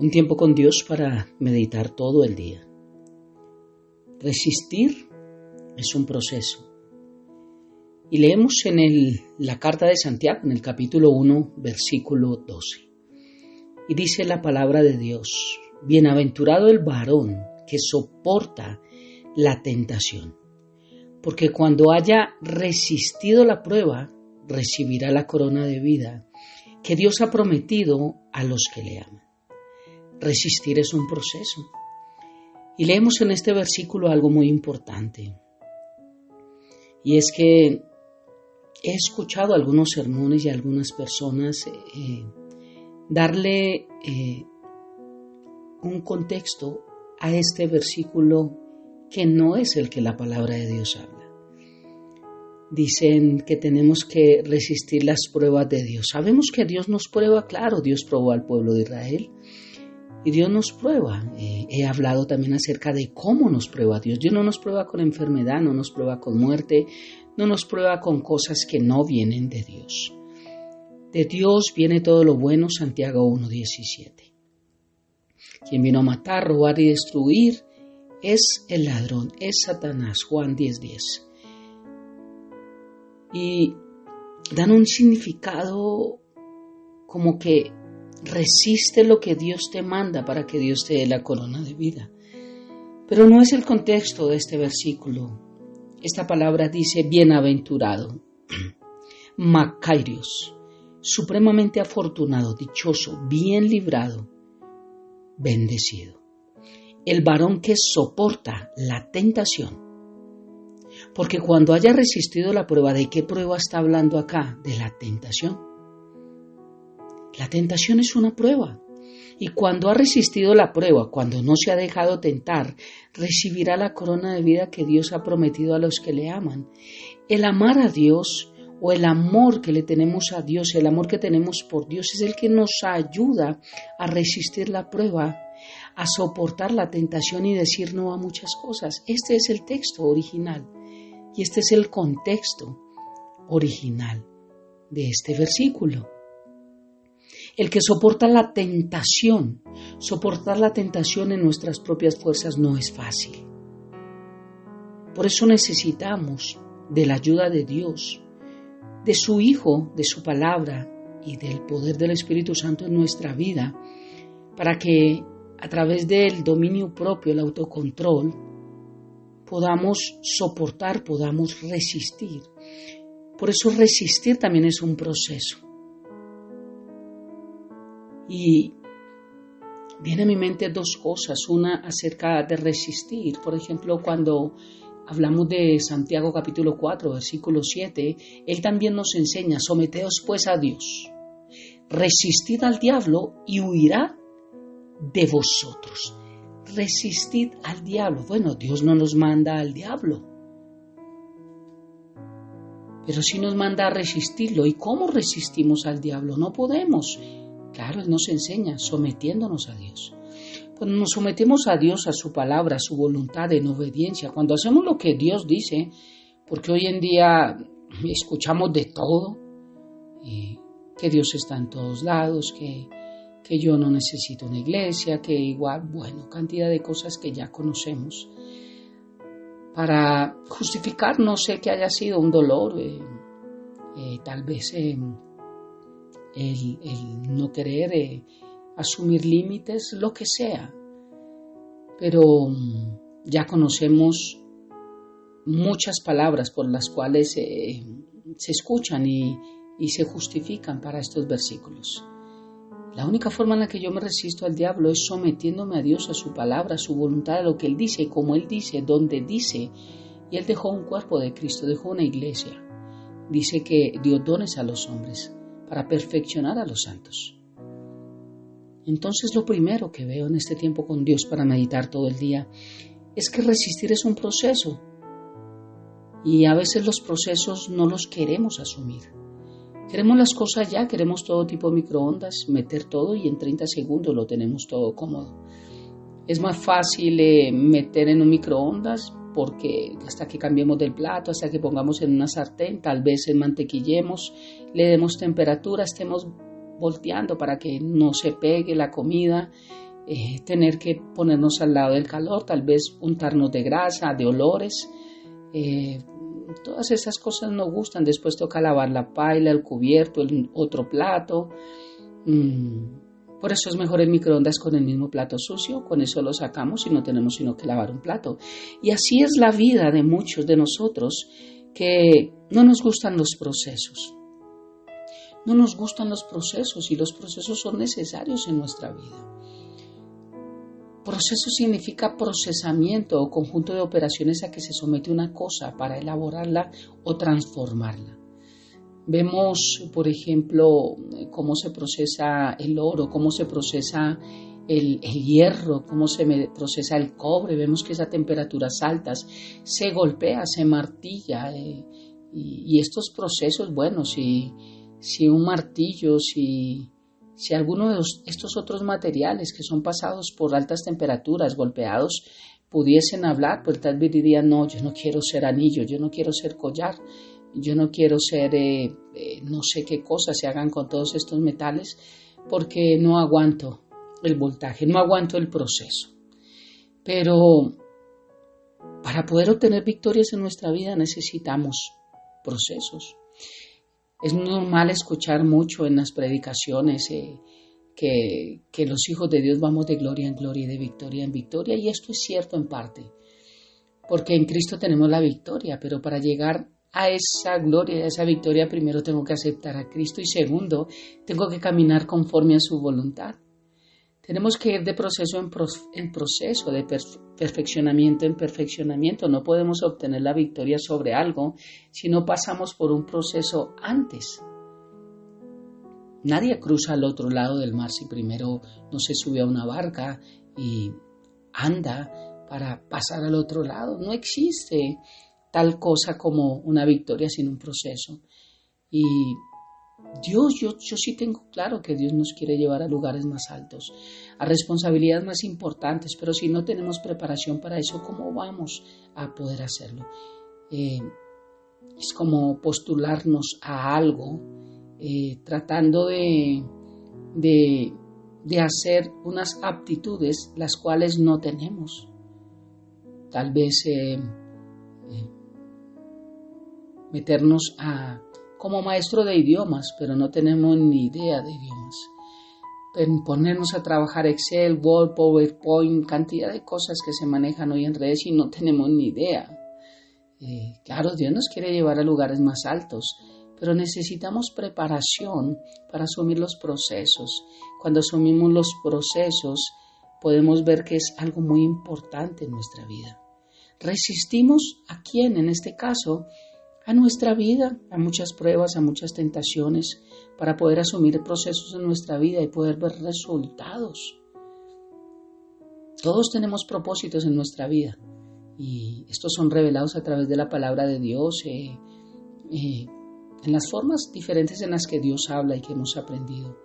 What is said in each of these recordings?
Un tiempo con Dios para meditar todo el día. Resistir es un proceso. Y leemos en la carta de Santiago, en el capítulo 1, versículo 12. Y dice la palabra de Dios: bienaventurado el varón que soporta la tentación, porque cuando haya resistido la prueba, recibirá la corona de vida que Dios ha prometido a los que le aman. Resistir es un proceso. Y leemos en este versículo algo muy importante. Y es que he escuchado algunos sermones y algunas personas darle un contexto a este versículo que no es el que la palabra de Dios habla. Dicen que tenemos que resistir las pruebas de Dios. Sabemos que Dios nos prueba, claro, Dios probó al pueblo de Israel. Y Dios nos prueba. He hablado también acerca de cómo nos prueba Dios. Dios no nos prueba con enfermedad, no nos prueba con muerte, no nos prueba con cosas que no vienen de Dios. De Dios viene todo lo bueno, Santiago 1:17. Quien vino a matar, robar y destruir es el ladrón, es Satanás, Juan 10:10. Y dan un significado como que resiste lo que Dios te manda para que Dios te dé la corona de vida. Pero no es el contexto de este versículo. Esta palabra dice bienaventurado, Makarios, supremamente afortunado, dichoso, bien librado, bendecido. El varón que soporta la tentación. Porque cuando haya resistido la prueba, ¿de qué prueba está hablando acá? De la tentación. La tentación es una prueba. Y cuando ha resistido la prueba, cuando no se ha dejado tentar, recibirá la corona de vida que Dios ha prometido a los que le aman. El amar a Dios o el amor que le tenemos a Dios, el amor que tenemos por Dios es el que nos ayuda a resistir la prueba, a soportar la tentación y decir no a muchas cosas. Este es el texto original y este es el contexto original de este versículo. El que soporta la tentación, soportar la tentación en nuestras propias fuerzas no es fácil. Por eso necesitamos de la ayuda de Dios, de su Hijo, de su palabra y del poder del Espíritu Santo en nuestra vida, para que a través del dominio propio, el autocontrol, podamos soportar, podamos resistir. Por eso resistir también es un proceso. Y viene a mi mente dos cosas, una acerca de resistir. Por ejemplo, cuando hablamos de Santiago capítulo 4, versículo 7, él también nos enseña: someteos pues a Dios, resistid al diablo y huirá de vosotros. Resistid al diablo. Bueno, Dios no nos manda al diablo, pero sí nos manda a resistirlo. ¿Y cómo resistimos al diablo? No podemos. Claro, Él nos enseña sometiéndonos a Dios. Cuando nos sometemos a Dios, a su palabra, a su voluntad, en obediencia, cuando hacemos lo que Dios dice, porque hoy en día escuchamos de todo, que Dios está en todos lados, que yo no necesito una iglesia, que igual, bueno, cantidad de cosas que ya conocemos. Para justificar, no sé que haya sido un dolor, tal vez el no querer asumir límites, lo que sea. Pero ya conocemos muchas palabras por las cuales se escuchan y se justifican para estos versículos. La única forma en la que yo me resisto al diablo es sometiéndome a Dios, a su palabra, a su voluntad, a lo que Él dice, como Él dice, donde dice. Y Él dejó un cuerpo de Cristo, dejó una iglesia. Dice que dio dones a los hombres para perfeccionar a los santos. Entonces lo primero que veo en este tiempo con Dios para meditar todo el día es que resistir es un proceso y a veces los procesos no los queremos asumir. Queremos las cosas ya, queremos todo tipo de microondas, meter todo y en 30 segundos lo tenemos todo cómodo. Es más fácil meter en un microondas porque hasta que cambiemos del plato, hasta que pongamos en una sartén, tal vez mantequillemos, le demos temperatura, estemos volteando para que no se pegue la comida tener que ponernos al lado del calor, tal vez untarnos de grasa, de olores. Todas esas cosas nos gustan. Después toca lavar la paila, el cubierto, el otro plato. Por eso es mejor el microondas con el mismo plato sucio. Con eso lo sacamos y no tenemos sino que lavar un plato. Y así es la vida de muchos de nosotros que no nos gustan los procesos. No nos gustan los procesos y los procesos son necesarios en nuestra vida. Proceso significa procesamiento o conjunto de operaciones a que se somete una cosa para elaborarla o transformarla. Vemos, por ejemplo, cómo se procesa el oro, cómo se procesa el hierro, cómo se procesa el cobre. Vemos que a temperaturas altas se golpea, se martilla. Y estos procesos, bueno, si un martillo, si alguno de estos otros materiales que son pasados por altas temperaturas, golpeados, pudiesen hablar, pues tal vez dirían, no, yo no quiero ser anillo, yo no quiero ser collar, yo no quiero ser no sé qué cosas se hagan con todos estos metales, porque no aguanto el voltaje, no aguanto el proceso. Pero para poder obtener victorias en nuestra vida necesitamos procesos. Es normal escuchar mucho en las predicaciones que los hijos de Dios vamos de gloria en gloria y de victoria en victoria, y esto es cierto en parte, porque en Cristo tenemos la victoria, pero para llegar a esa gloria, a esa victoria, primero tengo que aceptar a Cristo y segundo, tengo que caminar conforme a su voluntad. Tenemos que ir de proceso en proceso, de perfeccionamiento en perfeccionamiento. No podemos obtener la victoria sobre algo si no pasamos por un proceso antes. Nadie cruza al otro lado del mar si primero no se sube a una barca y anda para pasar al otro lado. No existe tal cosa como una victoria sin un proceso. Y Dios, yo sí tengo claro que Dios nos quiere llevar a lugares más altos, a responsabilidades más importantes, pero si no tenemos preparación para eso, ¿cómo vamos a poder hacerlo? Es como postularnos a algo, tratando de hacer unas aptitudes las cuales no tenemos. Tal vez meternos como maestro de idiomas, pero no tenemos ni idea de idiomas. Ponernos a trabajar Excel, Word, PowerPoint, cantidad de cosas que se manejan hoy en redes y no tenemos ni idea. Claro, Dios nos quiere llevar a lugares más altos, pero necesitamos preparación para asumir los procesos. Cuando asumimos los procesos, podemos ver que es algo muy importante en nuestra vida. ¿Resistimos a quién en este caso? A nuestra vida, a muchas pruebas, a muchas tentaciones, para poder asumir procesos en nuestra vida y poder ver resultados. Todos tenemos propósitos en nuestra vida y estos son revelados a través de la palabra de Dios, en las formas diferentes en las que Dios habla y que hemos aprendido.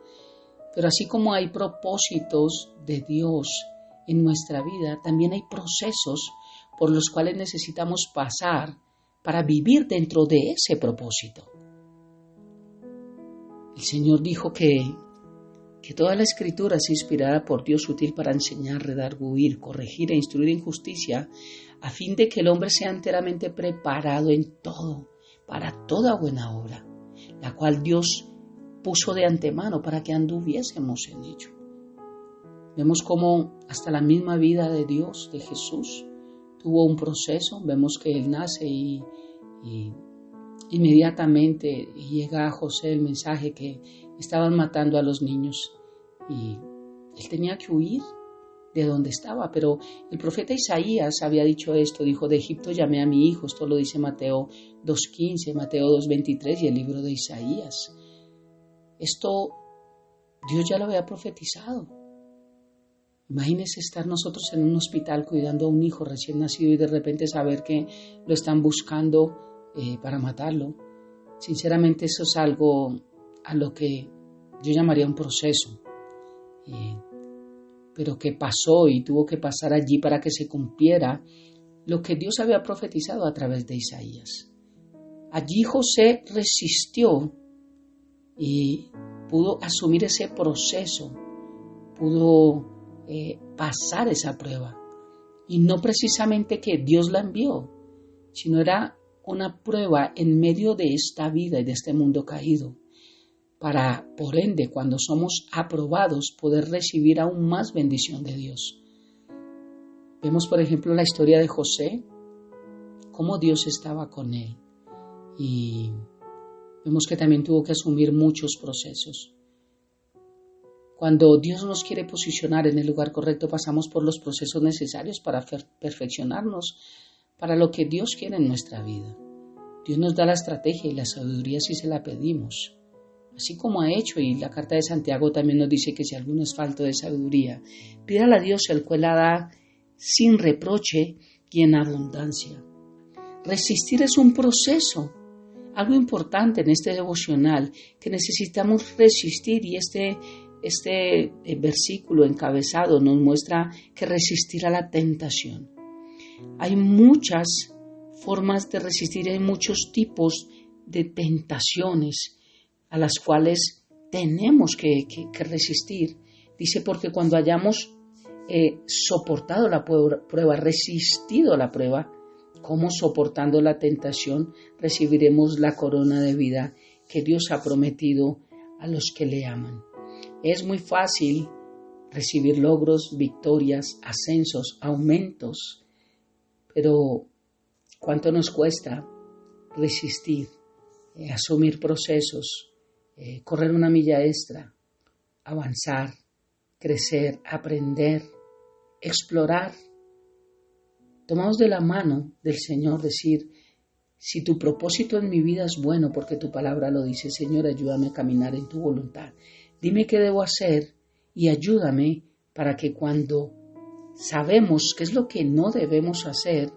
Pero así como hay propósitos de Dios en nuestra vida, también hay procesos por los cuales necesitamos pasar para vivir dentro de ese propósito. El Señor dijo que toda la Escritura es inspirada por Dios, útil para enseñar, redarguir, corregir e instruir en justicia, a fin de que el hombre sea enteramente preparado en todo, para toda buena obra, la cual Dios puso de antemano para que anduviésemos en ello. Vemos cómo hasta la misma vida de Dios, de Jesús, tuvo un proceso. Vemos que Él nace y inmediatamente llega a José el mensaje que estaban matando a los niños y Él tenía que huir de donde estaba. Pero el profeta Isaías había dicho esto, dijo, de Egipto llamé a mi hijo. Esto lo dice Mateo 2.15, Mateo 2.23 y el libro de Isaías. Esto Dios ya lo había profetizado. Imagínese estar nosotros en un hospital cuidando a un hijo recién nacido y de repente saber que lo están buscando para matarlo. Sinceramente eso es algo a lo que yo llamaría un proceso, pero que pasó y tuvo que pasar allí para que se cumpliera lo que Dios había profetizado a través de Isaías. Allí José resistió y pudo asumir ese proceso, pudo pasar esa prueba. Y no precisamente que Dios la envió, sino era una prueba en medio de esta vida y de este mundo caído, para, por ende, cuando somos aprobados, poder recibir aún más bendición de Dios. Vemos, por ejemplo, la historia de José, cómo Dios estaba con él. Y vemos que también tuvo que asumir muchos procesos. Cuando Dios nos quiere posicionar en el lugar correcto, pasamos por los procesos necesarios para perfeccionarnos para lo que Dios quiere en nuestra vida. Dios nos da la estrategia y la sabiduría si se la pedimos, así como ha hecho, y la carta de Santiago también nos dice que si alguno es falto de sabiduría, pídala a Dios, el cual la da sin reproche y en abundancia. Resistir es un proceso, algo importante en este devocional, que necesitamos resistir, y este versículo encabezado nos muestra que resistir a la tentación. Hay muchas formas de resistir, hay muchos tipos de tentaciones a las cuales tenemos que resistir. Dice, porque cuando hayamos soportado la prueba, resistido la prueba, como soportando la tentación, recibiremos la corona de vida que Dios ha prometido a los que le aman. Es muy fácil recibir logros, victorias, ascensos, aumentos, pero ¿cuánto nos cuesta resistir, asumir procesos, correr una milla extra, avanzar, crecer, aprender, explorar? Tomados de la mano del Señor, decir, si tu propósito en mi vida es bueno, porque tu palabra lo dice, Señor, ayúdame a caminar en tu voluntad. Dime qué debo hacer y ayúdame para que cuando sabemos qué es lo que no debemos hacer,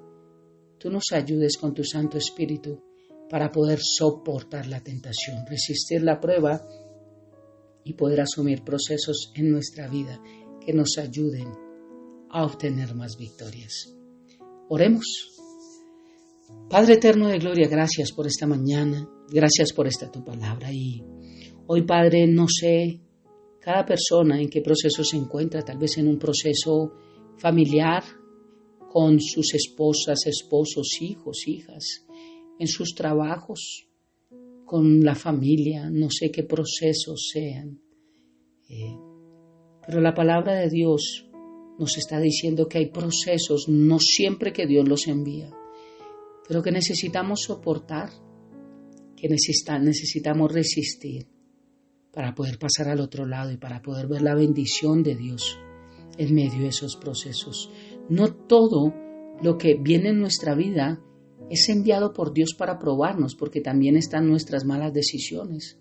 tú nos ayudes con tu Santo Espíritu para poder soportar la tentación, resistir la prueba y poder asumir procesos en nuestra vida que nos ayuden a obtener más victorias. Oremos. Padre eterno de gloria, gracias por esta mañana, gracias por esta tu palabra. Y hoy, Padre, no sé cada persona en qué proceso se encuentra, tal vez en un proceso familiar, con sus esposas, esposos, hijos, hijas, en sus trabajos, con la familia, no sé qué procesos sean. Pero la palabra de Dios nos está diciendo que hay procesos, no siempre que Dios los envía, pero que necesitamos soportar, que necesitamos resistir para poder pasar al otro lado y para poder ver la bendición de Dios en medio de esos procesos. No todo lo que viene en nuestra vida es enviado por Dios para probarnos, porque también están nuestras malas decisiones.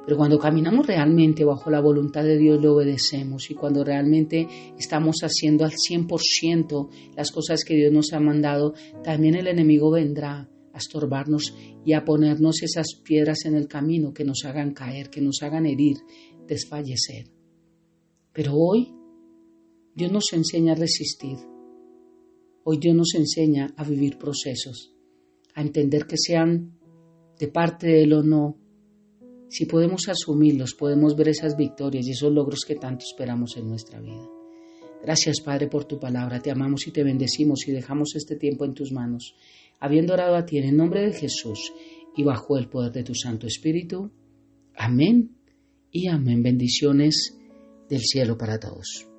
Pero cuando caminamos realmente bajo la voluntad de Dios, le obedecemos, y cuando realmente estamos haciendo al 100% las cosas que Dios nos ha mandado, también el enemigo vendrá a estorbarnos y a ponernos esas piedras en el camino que nos hagan caer, que nos hagan herir, desfallecer. Pero hoy Dios nos enseña a resistir. Hoy Dios nos enseña a vivir procesos, a entender que sean de parte de Él o no. Si podemos asumirlos, podemos ver esas victorias y esos logros que tanto esperamos en nuestra vida. Gracias, Padre, por tu palabra. Te amamos y te bendecimos y dejamos este tiempo en tus manos, habiendo orado a ti en el nombre de Jesús y bajo el poder de tu Santo Espíritu. Amén y amén. Bendiciones del cielo para todos.